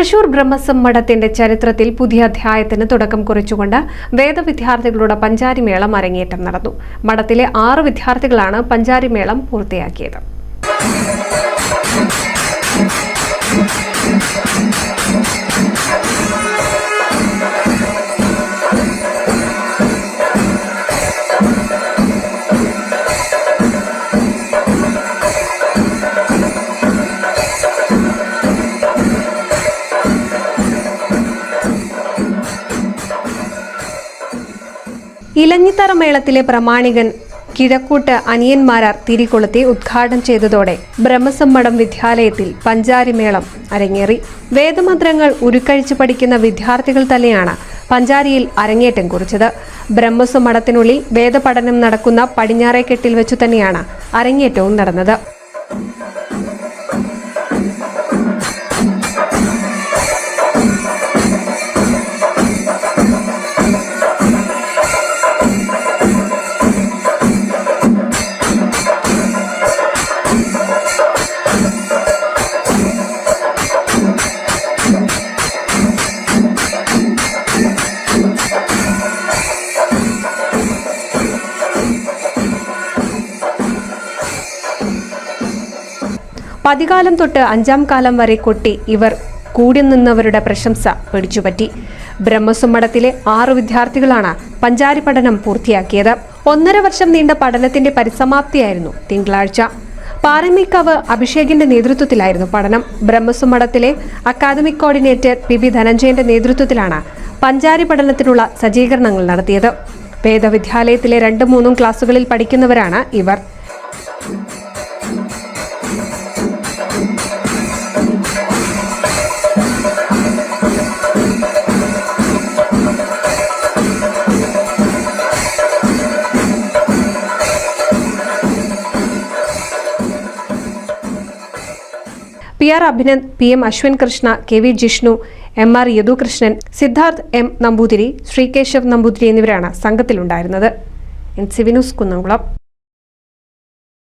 തൃശൂർ ബ്രഹ്മസം മഠത്തിന്റെ ചരിത്രത്തിൽ പുതിയ അധ്യായത്തിന് തുടക്കം കുറിച്ചുകൊണ്ട് വേദവിദ്യാർത്ഥികളുടെ പഞ്ചാരിമേളം അരങ്ങേറ്റം നടന്നു. മഠത്തിലെ 6 വിദ്യാർത്ഥികളാണ് പഞ്ചാരിമേളം പൂർത്തിയാക്കിയത്. ഇലഞ്ഞിത്തറ മേളത്തിലെ പ്രമാണികൻ കിഴക്കൂട്ട് അനിയന്മാരാർ തിരികൊളുത്തി ഉദ്ഘാടനം ചെയ്തതോടെ ബ്രഹ്മസം മഠം വിദ്യാലയത്തിൽ പഞ്ചാരിമേളം അരങ്ങേറി. വേദമന്ത്രങ്ങൾ ഉരുക്കഴിച്ച് പഠിക്കുന്ന വിദ്യാർത്ഥികൾ തന്നെയാണ് പഞ്ചാരിയിൽ അരങ്ങേറ്റം കുറിച്ചത്. ബ്രഹ്മസം മഠത്തിനുള്ളിൽ വേദപഠനം നടക്കുന്ന പടിഞ്ഞാറേക്കെട്ടിൽ വെച്ചു തന്നെയാണ് അരങ്ങേറ്റവും നടന്നത്. പതികാലം തൊട്ട് 5ാം കാലം വരെ കൊട്ടി ഇവർ കൂടി നിന്നവരുടെ പ്രശംസ പിടിച്ചുപറ്റി. ബ്രഹ്മസം മഠത്തിലെ 6 വിദ്യാർത്ഥികളാണ് പഞ്ചാരി പഠനം പൂർത്തിയാക്കിയത്. 1.5 വർഷം നീണ്ട പഠനത്തിന്റെ പരിസമാപ്തിയായിരുന്നു തിങ്കളാഴ്ച. പാറമേക്കാവ് അഭിഷേകിന്റെ നേതൃത്വത്തിലായിരുന്നു പഠനം. ബ്രഹ്മസം മഠത്തിലെ അക്കാദമിക് കോർഡിനേറ്റർ പി ധനഞ്ജയന്റെ നേതൃത്വത്തിലാണ് പഞ്ചാരി പഠനത്തിനുള്ള സജ്ജീകരണങ്ങൾ നടത്തിയത്. വേദവിദ്യാലയത്തിലെ 2-3 ക്ലാസുകളിൽ പഠിക്കുന്നവരാണ് ഇവർ. PR Abhinand, PM Ashwin Krishna, KV Jishnu, MR Yadukrishnan, Siddharth M Namboothiri, ശ്രീകേശവ് Namboothiri എന്നിവരാണ് സംഘത്തിലുണ്ടായിരുന്നത്. NCV news Kunnamkulam.